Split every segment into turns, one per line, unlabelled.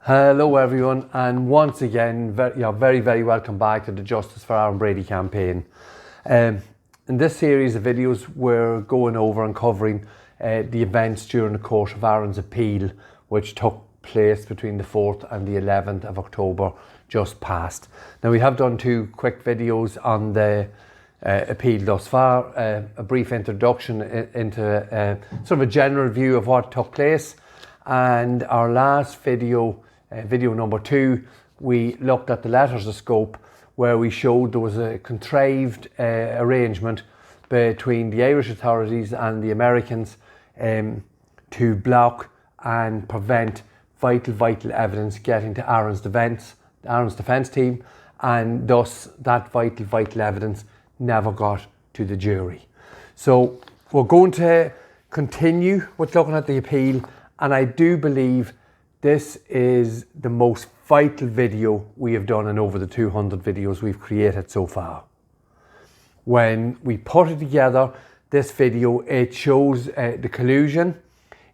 Hello everyone, and once again, very welcome back to the Justice for Aaron Brady campaign. In this series of videos, we're going over and covering the events during the course of Aaron's appeal, which took place between the 4th and the 11th of October just past. Now, we have done two quick videos on the appeal thus far, a brief introduction into sort of a general view of what took place, and our last video, video number 2, we looked at the letters of scope, where we showed there was a contrived arrangement between the Irish authorities and the Americans to block and prevent vital evidence getting to Aaron's defence team, and thus that vital evidence never got to the jury. So we're going to continue with looking at the appeal, and I do believe this is the most vital video we have done in over the 200 videos we've created so far. When we put it together, this video, it shows the collusion,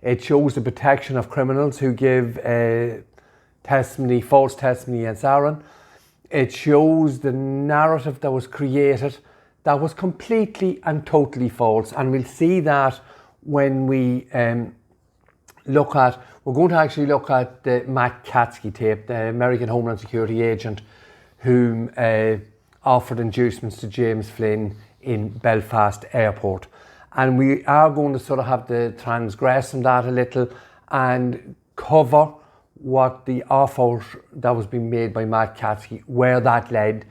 it shows the protection of criminals who give false testimony against Aaron. It shows the narrative that was created that was completely and totally false, and we'll see that when we we're going to actually look at the Matt Katske tape, the American Homeland Security agent whom offered inducements to James Flynn in Belfast Airport. And we are going to sort of have to transgress on that a little and cover what the offer that was being made by Matt Katske, where that led,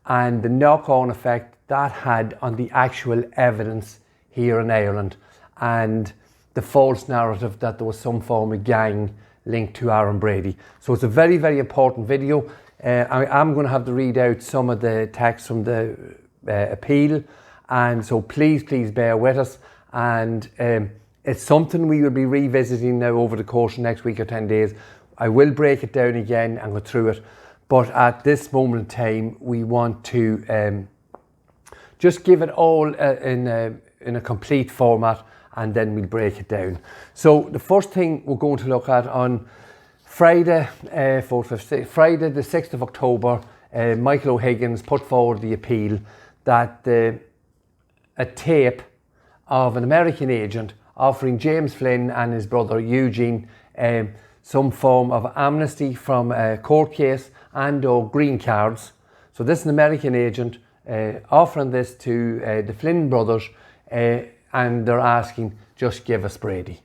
and the knock-on effect that had on the actual evidence here in Ireland, and the false narrative that there was some form of gang linked to Aaron Brady. So it's a very important video. I'm going to have to read out some of the text from the appeal, and so please bear with us. And it's something we will be revisiting now over the course of next week or 10 days. I will break it down again and go through it, but at this moment in time, we want to just give it all in a complete format, and then we'll break it down. So the first thing we're going to look at on Friday, Friday the 6th of October, Michael O'Higgins put forward the appeal that a tape of an American agent offering James Flynn and his brother Eugene some form of amnesty from a court case and or green cards. So this is an American agent offering this to the Flynn brothers, and they're asking, just give us Brady.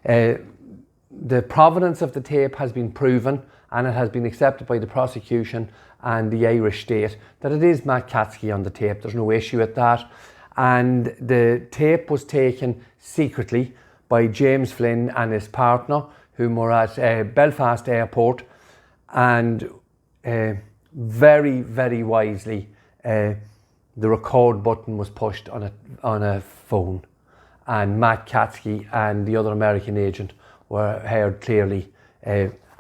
The provenance of the tape has been proven, and it has been accepted by the prosecution and the Irish state that it is Matt Katske on the tape. There's no issue with that. And the tape was taken secretly by James Flynn and his partner, whom were at Belfast Airport, and very wisely the record button was pushed on a phone, and Matt Katske and the other American agent were heard clearly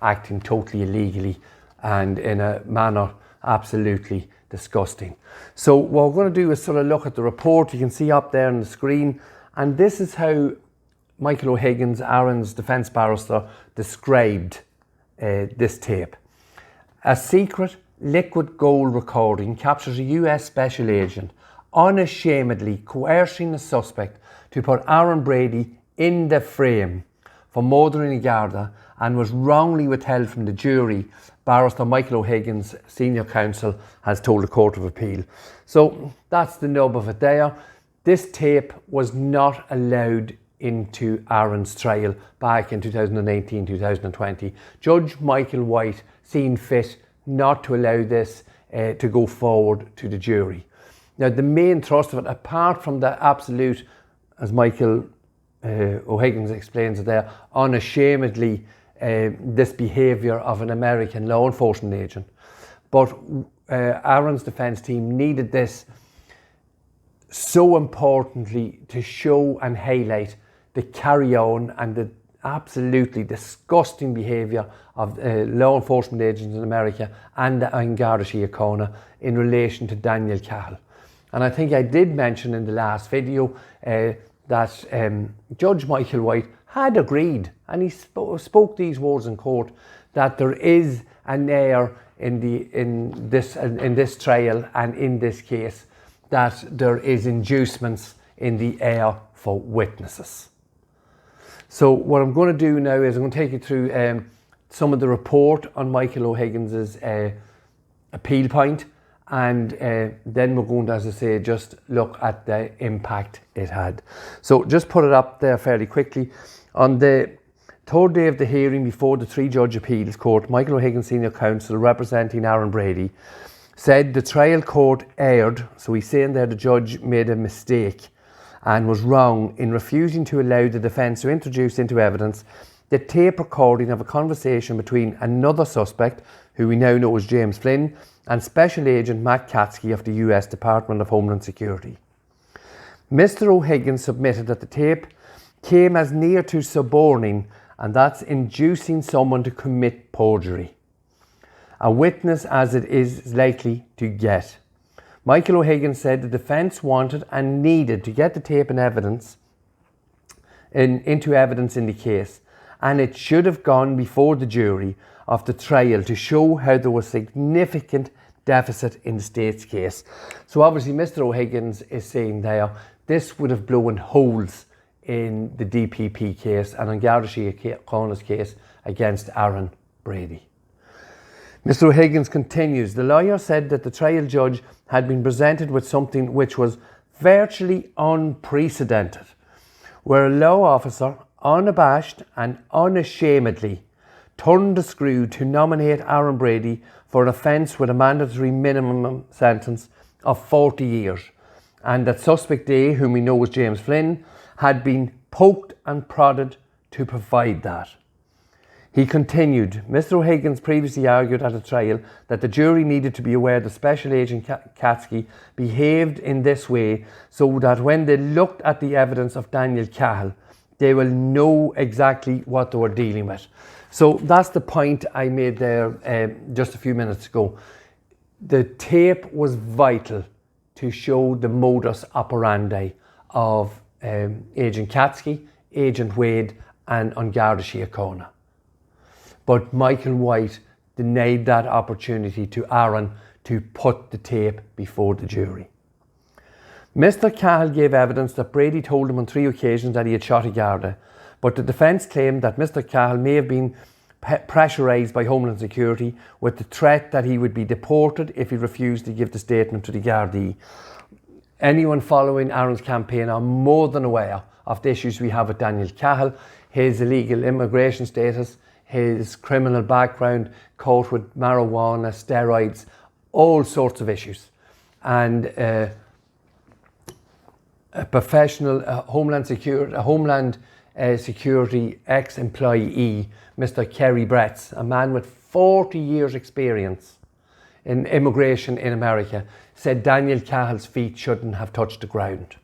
acting totally illegally and in a manner absolutely disgusting. So what we're going to do is sort of look at the report. You can see up there on the screen, and this is how Michael O'Higgins, Aaron's defence barrister, described this tape. A secret liquid gold recording captures a US special agent unashamedly coercing a suspect to put Aaron Brady in the frame for murdering a Garda, and was wrongly withheld from the jury, Barrister Michael O'Higgins, Senior Counsel, has told the Court of Appeal. So that's the nub of it there. This tape was not allowed into Aaron's trial back in 2018-2020. Judge Michael White seen fit not to allow this to go forward to the jury. Now, the main thrust of it, apart from the absolute, as Michael O'Higgins explains it there, unashamedly this behaviour of an American law enforcement agent, but Aaron's defence team needed this so importantly to show and highlight the carry-on and the absolutely disgusting behaviour of law enforcement agents in America and in Garda Síochána in relation to Daniel Cahill. And I think I did mention in the last video that Judge Michael White had agreed, and he spoke these words in court, that there is an error in this trial and in this case, that there is inducements in the air for witnesses. So what I'm going to do now is I'm going to take you through some of the report on Michael O'Higgins's appeal point, and then we're going to, as I say, just look at the impact it had. So just put it up there fairly quickly. On the third day of the hearing before the three-judge appeals court, Michael O'Higgins Senior Counsel, representing Aaron Brady, said the trial court erred. So he's saying there the judge made a mistake and was wrong in refusing to allow the defence to introduce into evidence the tape recording of a conversation between another suspect, who we now know as James Flynn, and Special Agent Matt Katske of the US Department of Homeland Security. Mr. O'Higgins submitted that the tape came as near to suborning, and that's inducing someone to commit perjury, a witness as it is likely to get. Michael O'Higgins said the defence wanted and needed to get the tape and evidence into evidence in the case, and it should have gone before the jury of the trial to show how there was significant deficit in the state's case. So obviously Mr. O'Higgins is saying there this would have blown holes in the DPP case and on Garda Síochána's case against Aaron Brady. Mr. O'Higgins continues, the lawyer said that the trial judge had been presented with something which was virtually unprecedented, where a law officer, unabashed and unashamedly, turned the screw to nominate Aaron Brady for an offence with a mandatory minimum sentence of 40 years, and that suspect A, whom we know was James Flynn, had been poked and prodded to provide that. He continued, Mr. O'Higgins previously argued at a trial that the jury needed to be aware that Special Agent Katske behaved in this way so that when they looked at the evidence of Daniel Cahill, they will know exactly what they were dealing with. So that's the point I made there just a few minutes ago. The tape was vital to show the modus operandi of Agent Katske, Agent Wade and on Garda Síochána. But Michael White denied that opportunity to Aaron to put the tape before the jury. Mr. Cahill gave evidence that Brady told him on 3 occasions that he had shot a Garda, but the defence claimed that Mr. Cahill may have been pressurised by Homeland Security with the threat that he would be deported if he refused to give the statement to the Gardaí. Anyone following Aaron's campaign are more than aware of the issues we have with Daniel Cahill, his illegal immigration status, his criminal background, caught with marijuana, steroids, all sorts of issues. And a professional Homeland Security ex-employee, Mr. Kerry Bretz, a man with 40 years experience in immigration in America, said Daniel Cahill's feet shouldn't have touched the ground.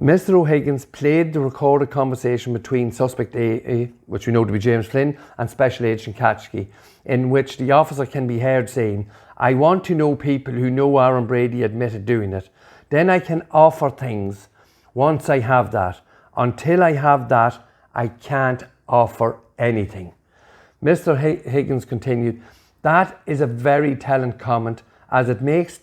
Mr. O'Higgins played the recorded conversation between suspect A, which we know to be James Flynn, and Special Agent Katske, in which the officer can be heard saying, I want to know people who know Aaron Brady admitted doing it. Then I can offer things once I have that. Until I have that, I can't offer anything. Mr. Higgins continued, that is a very telling comment, as it makes it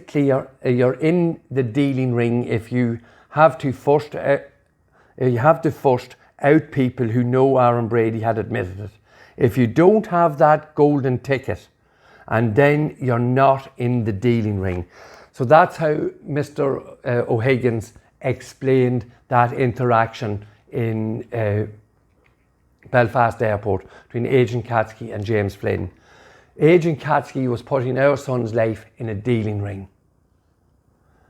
clear you're in the dealing ring if you have to first out people who know Aaron Brady had admitted it. If you don't have that golden ticket, and then you're not in the dealing ring. So that's how Mr. O'Higgins explained that interaction in Belfast Airport between Agent Katske and James Flynn. Agent Katske was putting our son's life in a dealing ring.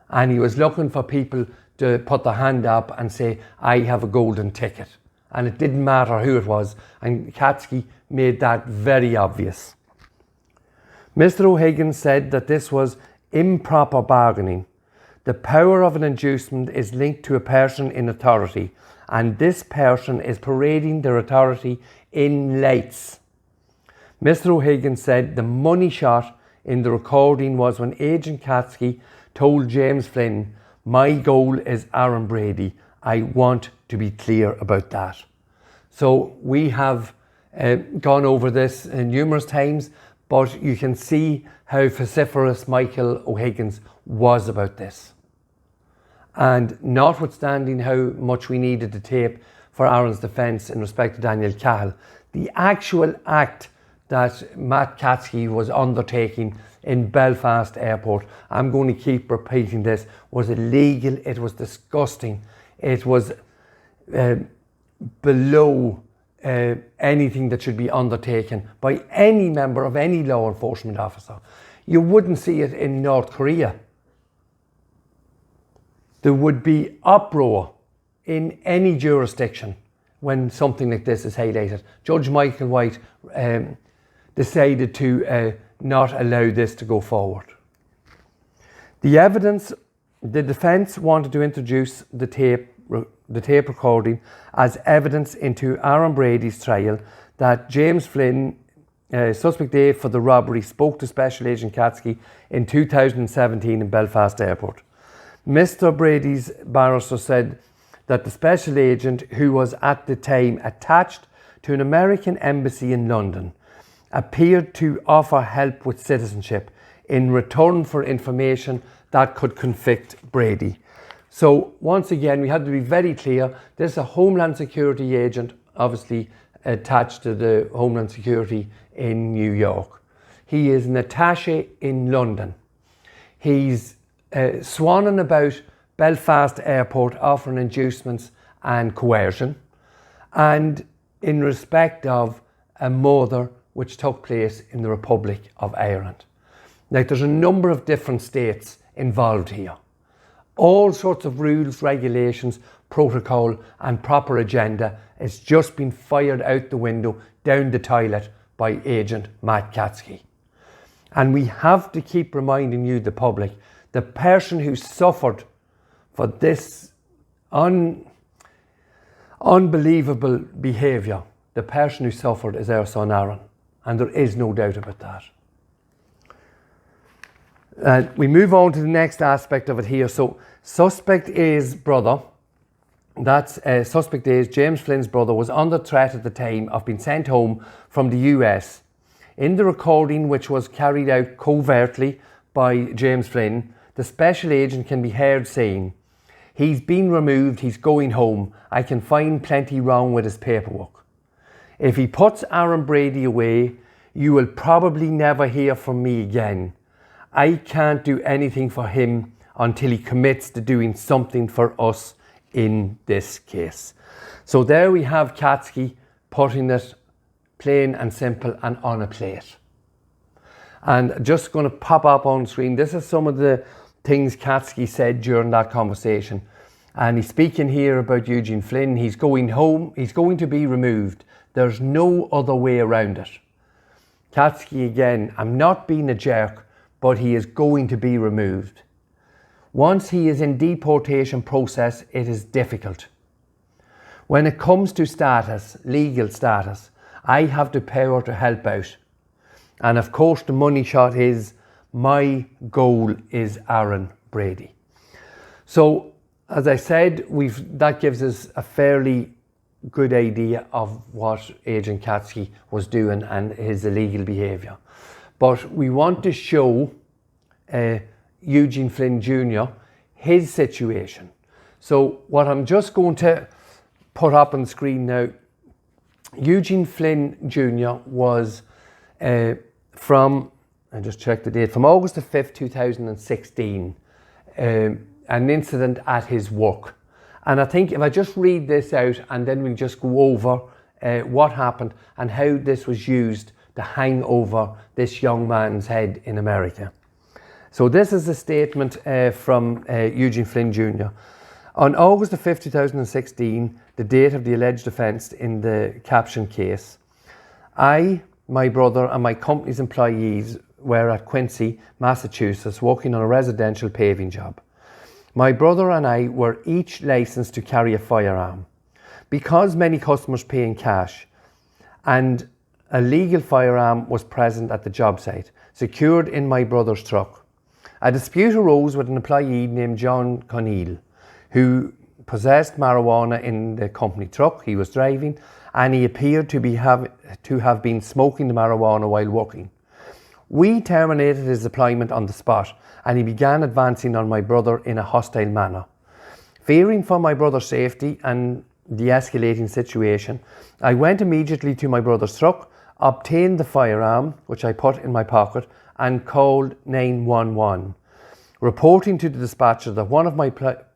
And he was looking for people to put their hand up and say, I have a golden ticket. And it didn't matter who it was. And Katske made that very obvious. Mr. O'Higgins said that this was improper bargaining. The power of an inducement is linked to a person in authority, and this person is parading their authority in lights. Mr. O'Higgins said the money shot in the recording was when Agent Katske told James Flynn, my goal is Aaron Brady. I want to be clear about that. So we have gone over this numerous times, but you can see how vociferous Michael O'Higgins was about this. And notwithstanding how much we needed the tape for Aaron's defence in respect to Daniel Cahill, the actual act that Matt Katske was undertaking in Belfast Airport, I'm going to keep repeating this, was illegal, it was disgusting, it was below anything that should be undertaken by any member of any law enforcement officer. You wouldn't see it in North Korea. There would be uproar in any jurisdiction when something like this is highlighted. Judge Michael White decided to not allow this to go forward. The evidence, the defence wanted to introduce the tape recording as evidence into Aaron Brady's trial that James Flynn, suspect A for the robbery, spoke to Special Agent Katske in 2017 in Belfast Airport. Mr. Brady's barrister said that the special agent, who was at the time attached to an American embassy in London, appeared to offer help with citizenship in return for information that could convict Brady. So once again, we had to be very clear. This is a Homeland Security agent, obviously attached to the Homeland Security in New York. He is an attaché in London. He's swanning about Belfast Airport offering inducements and coercion, and in respect of a murder which took place in the Republic of Ireland. Now, there's a number of different states involved here. All sorts of rules, regulations, protocol and proper agenda has just been fired out the window, down the toilet by Agent Matt Katske. And we have to keep reminding you, the public, the person who suffered for this unbelievable behaviour, the person who suffered is our son Aaron. And there is no doubt about that. We move on to the next aspect of it here. So suspect A's brother, that's suspect A's, James Flynn's brother, was under threat at the time of being sent home from the US. In the recording, which was carried out covertly by James Flynn, the special agent can be heard saying, "He's been removed, he's going home. I can find plenty wrong with his paperwork. If he puts Aaron Brady away, you will probably never hear from me again. I can't do anything for him until he commits to doing something for us in this case." So there we have Katske putting it plain and simple and on a plate. And just going to pop up on screen, this is some of the things Katske said during that conversation. And he's speaking here about Eugene Flynn. He's going home, he's going to be removed. There's no other way around it. Katske again, I'm not being a jerk, but he is going to be removed. Once he is in deportation process, it is difficult. When it comes to status, legal status, I have the power to help out. And of course the money shot is, my goal is Aaron Brady. So as I said, that gives us a fairly good idea of what Agent Katske was doing and his illegal behaviour. But we want to show Eugene Flynn Jr. his situation. So what I'm just going to put up on screen now, Eugene Flynn Jr. was from, I just checked the date, from August the 5th, 2016, an incident at his work. And I think if I just read this out and then we'll just go over what happened and how this was used to hang over this young man's head in America. So this is a statement from Eugene Flynn Jr. On August the 5th, 2016, the date of the alleged offence in the caption case, I, my brother and my company's employees were at Quincy, Massachusetts, working on a residential paving job. My brother and I were each licensed to carry a firearm. Because many customers pay in cash and a legal firearm was present at the job site, secured in my brother's truck, a dispute arose with an employee named John Conneal, who possessed marijuana in the company truck he was driving and he appeared to have been smoking the marijuana while walking. We terminated his deployment on the spot, and he began advancing on my brother in a hostile manner. Fearing for my brother's safety and the escalating situation, I went immediately to my brother's truck, obtained the firearm, which I put in my pocket, and called 911, reporting to the dispatcher that one of my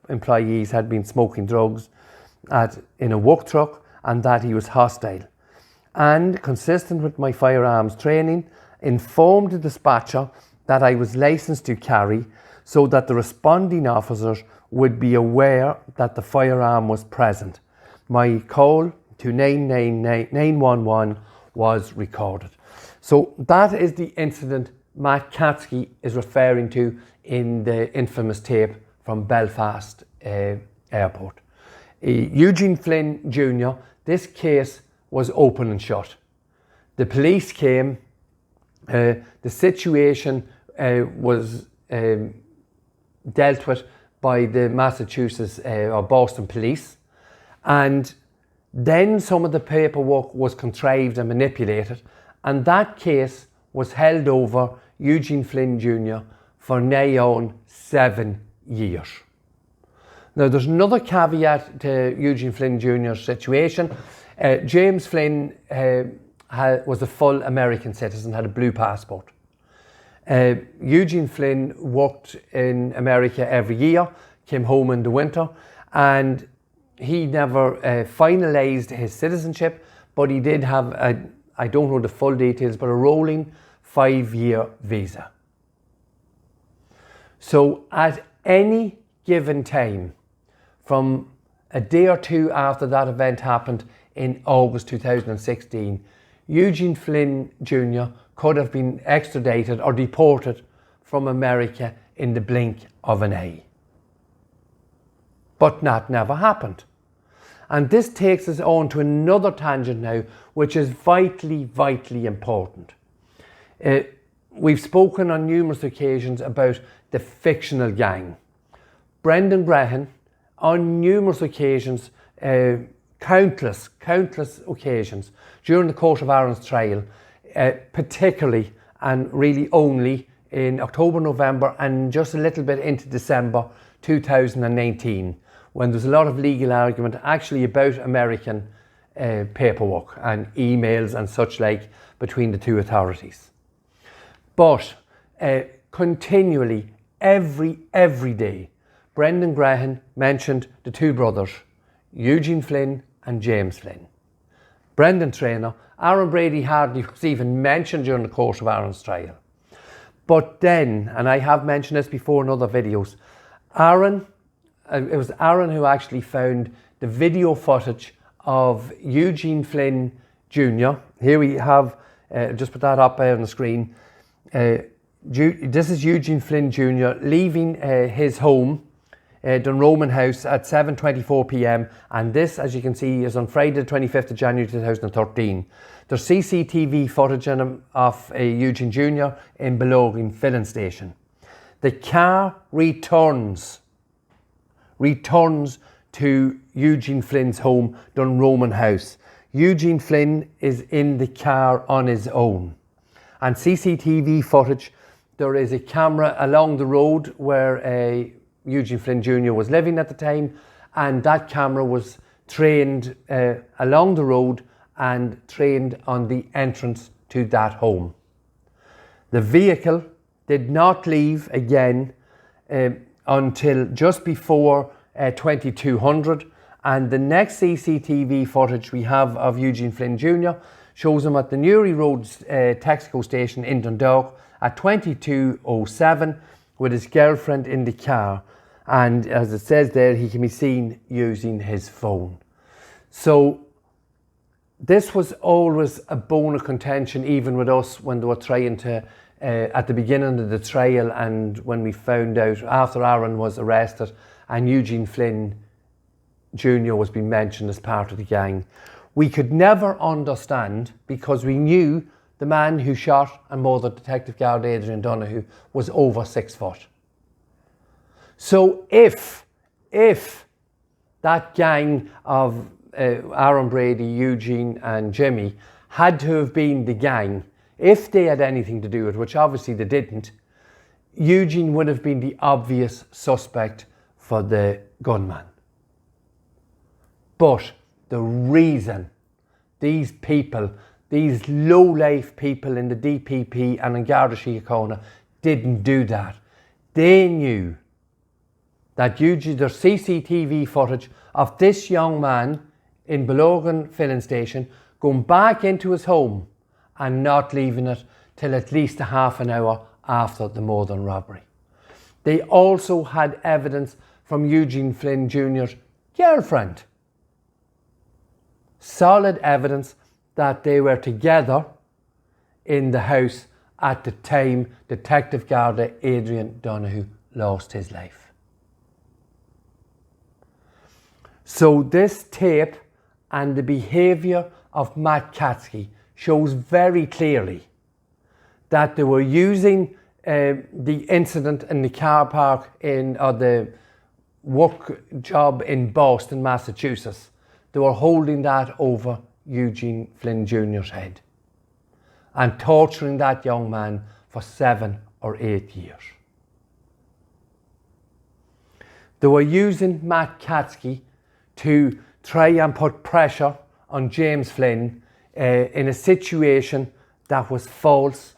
employees had been smoking drugs in a work truck and that he was hostile. And, consistent with my firearms training, informed the dispatcher that I was licensed to carry, so that the responding officers would be aware that the firearm was present. My call to 911 was recorded. So that is the incident Matt Katske is referring to in the infamous tape from Belfast Airport. Eugene Flynn Jr., this case was open and shut. The police came, the situation was dealt with by the Massachusetts or Boston police, and then some of the paperwork was contrived and manipulated, and that case was held over Eugene Flynn Jr. for nigh on 7 years. Now, there's another caveat to Eugene Flynn Jr.'s situation. James Flynn was a full American citizen, had a blue passport. Eugene Flynn worked in America every year, came home in the winter, and he never finalised his citizenship, but he did have, I don't know the full details, but a rolling 5-year visa. So at any given time, from a day or two after that event happened in August 2016, Eugene Flynn Jr. could have been extradited or deported from America in the blink of an eye. But that never happened. And this takes us on to another tangent now, which is vitally, vitally important. We've spoken on numerous occasions about the fictional gang. Brendan Grehan, on numerous occasions, countless occasions during the course of Aaron's trial, particularly and really only in October, November and just a little bit into December 2019, when there's a lot of legal argument actually about American paperwork and emails and such like between the two authorities. But continually, every day, Brendan Grehan mentioned the two brothers, Eugene Flynn and James Flynn. Brendan Traynor, Aaron Brady hardly was even mentioned during the course of Aaron's trial. But then, and I have mentioned this before in other videos, it was Aaron who actually found the video footage of Eugene Flynn Jr. Here we have, just put that up on the screen. This is Eugene Flynn Jr. leaving his home, Dunroman House, at 7:24 p.m. and this, as you can see, is on Friday the 25th of January 2013. There's CCTV footage of Eugene Jr. in Belogan filling station. The car returns to Eugene Flynn's home, Dunroman House. Eugene Flynn is in the car on his own. And CCTV footage, there is a camera along the road where Eugene Flynn Jr. was living at the time, and that camera was trained along the road and trained on the entrance to that home. The vehicle did not leave again until just before 2200, and the next CCTV footage we have of Eugene Flynn Jr. shows him at the Newry Road Texaco station in Dundalk at 2207 with his girlfriend in the car, and as it says there, he can be seen using his phone. So this was always a bone of contention, even with us, when they were trying to at the beginning of the trial, and when we found out after Aaron was arrested and Eugene Flynn Jr. was being mentioned as part of the gang, we could never understand, because we knew the man who shot and murdered Detective Guard Adrian Donoghue was over 6 foot. So if that gang of Aaron Brady, Eugene and Jimmy had to have been the gang. If they had anything to do with it, which obviously they didn't, Eugene would have been the obvious suspect for the gunman. But the reason these people, these low-life people in the DPP and in Garda Síochána didn't do that, they knew that Eugene, there's CCTV footage of this young man in Belogan filling station going back into his home and not leaving it till at least a half an hour after the murder and robbery. They also had evidence from Eugene Flynn Jr.'s girlfriend. Solid evidence that they were together in the house at the time Detective Garda Adrian Donoghue lost his life. So this tape and the behaviour of Matt Katske shows very clearly that they were using the incident in the car park or the work job in Boston, Massachusetts. They were holding that over Eugene Flynn Jr.'s head and torturing that young man for 7 or 8 years. They were using Matt Katske to try and put pressure on James Flynn in a situation that was false,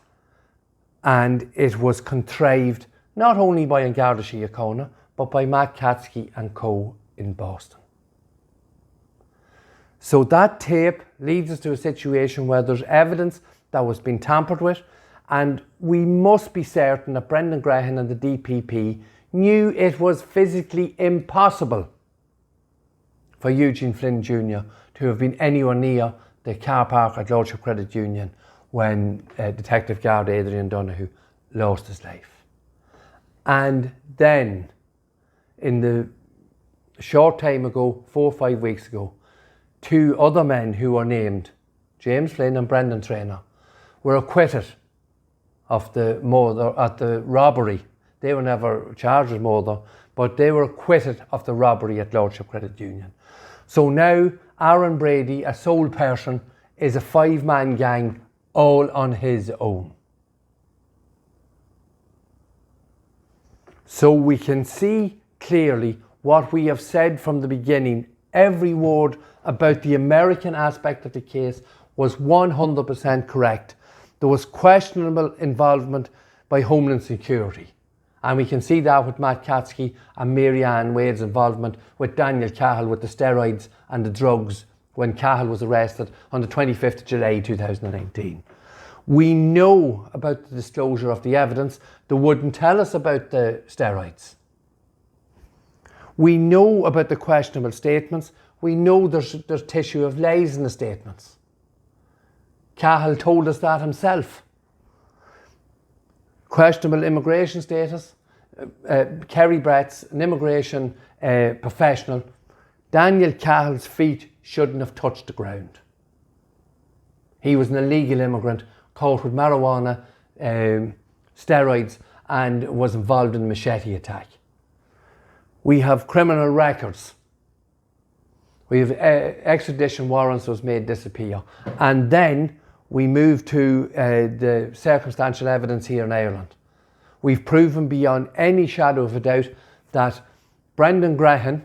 and it was contrived not only by Garda Síochána but by Matt Katske and co in Boston. So that tape leads us to a situation where there's evidence that was being tampered with, and we must be certain that Brendan Grehan and the DPP knew it was physically impossible for Eugene Flynn Jr. to have been anywhere near the car park at Lordship Credit Union when Detective Garda Adrian Donoghue lost his life. And then, in the short time ago, 4 or 5 weeks ago, 2 other men who were named, James Flynn and Brendan Traynor, were acquitted of the murder at the robbery. They were never charged with murder, but they were acquitted of the robbery at Lordship Credit Union. So now Aaron Brady, a sole person, is a 5-man gang all on his own. So we can see clearly what we have said from the beginning. Every word about the American aspect of the case was 100% correct. There was questionable involvement by Homeland Security. And we can see that with Matt Katske and Mary-Ann Wade's involvement with Daniel Cahill with the steroids and the drugs when Cahill was arrested on the 25th of July 2019. We know about the disclosure of the evidence. They wouldn't tell us about the steroids. We know about the questionable statements. We know there's tissue of lies in the statements. Cahill told us that himself. Questionable immigration status. Kerry Brett's an immigration professional. Daniel Cahill's feet shouldn't have touched the ground. He was an illegal immigrant caught with marijuana, steroids, and was involved in the machete attack. We have criminal records. We have extradition warrants was made disappear. And then we move to the circumstantial evidence here in Ireland. We've proven beyond any shadow of a doubt that Brendan Grehan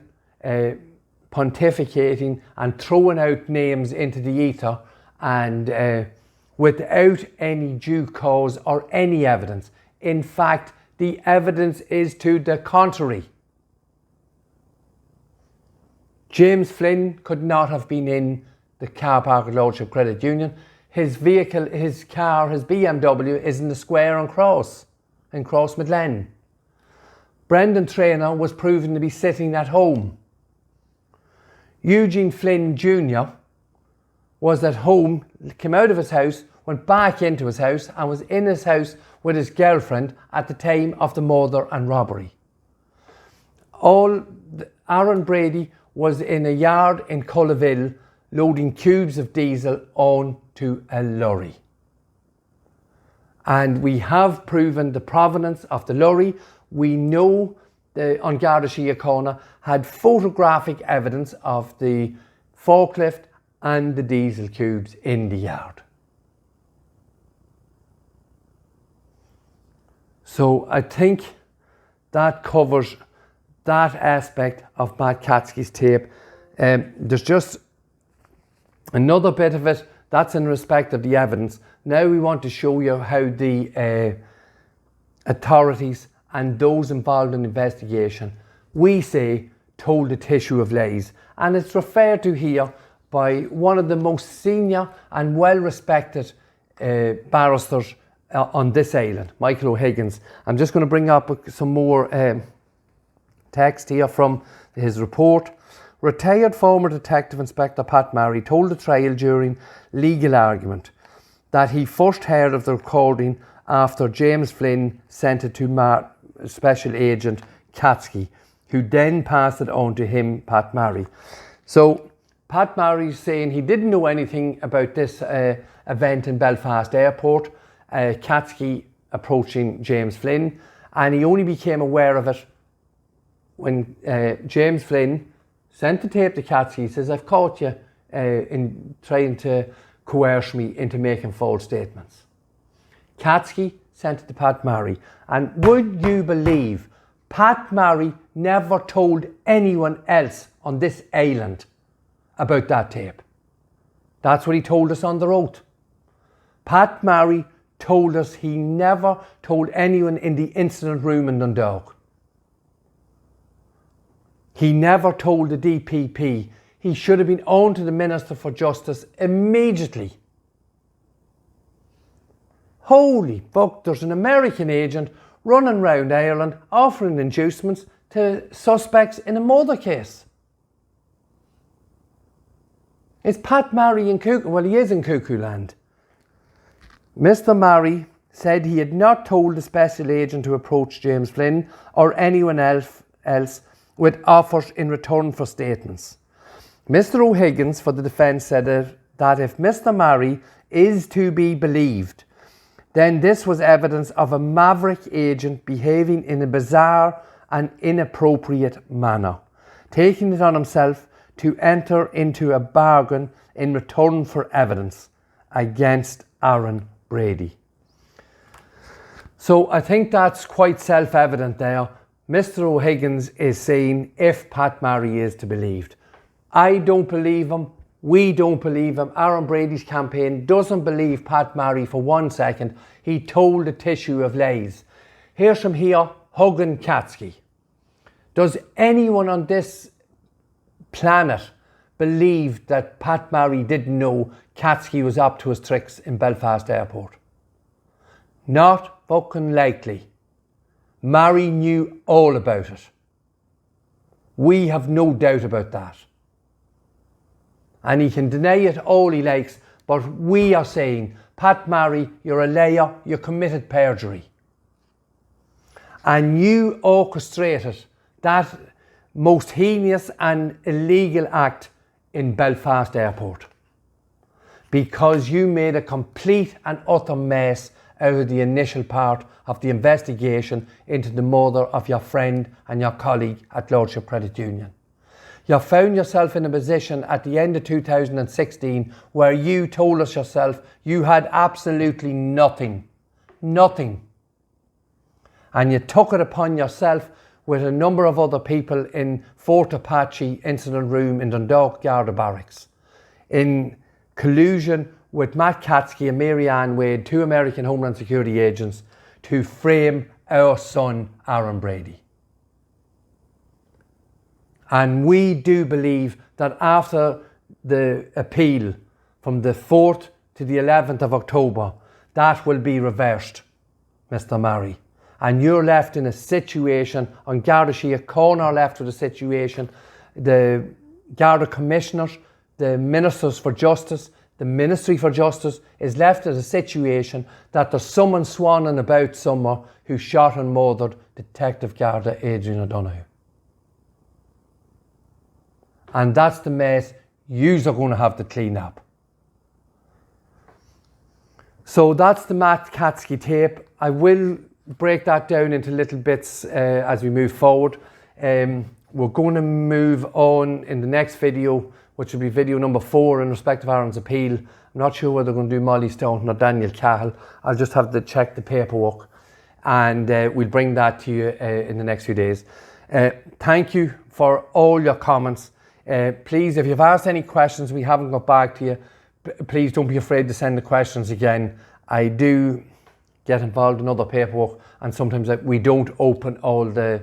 pontificating and throwing out names into the ether and without any due cause or any evidence. In fact, the evidence is to the contrary. James Flynn could not have been in the car park at Lordship Credit Union. His vehicle, his car, his BMW is in the square on Cross, in Crossmaglen. Brendan Traynor was proven to be sitting at home. Eugene Flynn Jr. was at home, came out of his house, went back into his house and was in his house with his girlfriend at the time of the murder and robbery. Aaron Brady was in a yard in Colluded loading cubes of diesel onto a lorry. And we have proven the provenance of the lorry. We know the Garda Síochána had photographic evidence of the forklift and the diesel cubes in the yard. So I think that covers that aspect of Matt Katske's tape. There's just another bit of it that's in respect of the evidence. Now we want to show you how the authorities and those involved in the investigation, we say, told a tissue of lies. And it's referred to here by one of the most senior and well-respected barristers on this island, Michael O'Higgins. I'm just going to bring up some more text here from his report. Retired former Detective Inspector Pat Maray told the trial during legal argument that he first heard of the recording after James Flynn sent it to Special Agent Katske, who then passed it on to him, Pat Maray. So Pat Maray saying he didn't know anything about this event in Belfast Airport, Katske approaching James Flynn, and he only became aware of it when James Flynn sent the tape to Katske. He says, I've caught you in trying to coerce me into making false statements. Katske sent it to Pat Maray. And would you believe Pat Maray never told anyone else on this island about that tape? That's what he told us on the road. Pat Maray told us he never told anyone in the incident room in Dundalk. He never told the DPP. He should have been on to the Minister for Justice immediately. Holy fuck, there's an American agent running around Ireland offering inducements to suspects in a murder case. Is Pat Maray in Cuckoo? Well, he is in Cuckoo Land. Mr. Maray said he had not told the special agent to approach James Flynn or anyone else with offers in return for statements. Mr. O'Higgins for the defence said that if Mr. Maray is to be believed, then this was evidence of a maverick agent behaving in a bizarre and inappropriate manner, taking it on himself to enter into a bargain in return for evidence against Aaron Brady. So I think that's quite self-evident there. Mr. O'Higgins is saying if Pat Maray is to be believed. I don't believe him. We don't believe him. Aaron Brady's campaign doesn't believe Pat Maray for 1 second. He told a tissue of lies. Here's from here, hugging Katske. Does anyone on this planet believe that Pat Maray didn't know Katske was up to his tricks in Belfast Airport? Not fucking likely. Maray knew all about it. We have no doubt about that. And he can deny it all he likes, but we are saying, Pat Maray, you're a liar, you committed perjury. And you orchestrated that most heinous and illegal act in Belfast Airport because you made a complete and utter mess out of the initial part of the investigation into the murder of your friend and your colleague at Lordship Credit Union. You found yourself in a position at the end of 2016 where you told us yourself you had absolutely nothing. Nothing. And you took it upon yourself with a number of other people in Fort Apache incident room in Dundalk Garda Barracks in collusion with Matt Katske and Mary Ann Wade, 2 American Homeland Security agents, to frame our son Aaron Brady. And we do believe that after the appeal from the 4th to the 11th of October, that will be reversed, Mr. Maray. And you're left in a situation, on Garda Síochána Corner left with a situation, the Garda Commissioners, the Ministers for Justice, the Ministry for Justice is left in a situation that there's someone swanning about somewhere who shot and murdered Detective Garda Adrian O'Donoghue. And that's the mess yous are going to have to clean up. So that's the Matt Katske tape. I will break that down into little bits as we move forward. We're going to move on in the next video which will be video number 4 in respect of Aaron's appeal. I'm not sure whether they're going to do Molly Stone or Daniel Cahill. I'll just have to check the paperwork, and we'll bring that to you in the next few days. Thank you for all your comments. Please, if you've asked any questions we haven't got back to you, please don't be afraid to send the questions again. I do get involved in other paperwork, and sometimes we don't open all the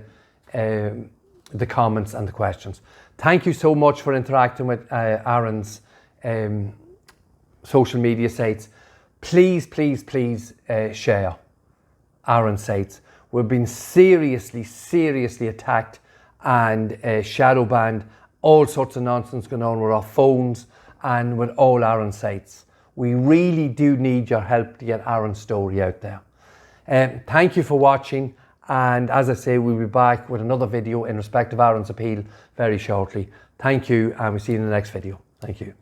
comments and the questions. Thank you so much for interacting with Aaron's social media sites. Please, please, please share Aaron's sites. We've been seriously attacked and shadow banned. All sorts of nonsense going on with our phones and with all Aaron's sites. We really do need your help to get Aaron's story out there. Thank you for watching, and as I say, we'll be back with another video in respect of Aaron's appeal very shortly. Thank you, and we'll see you in the next video. Thank you.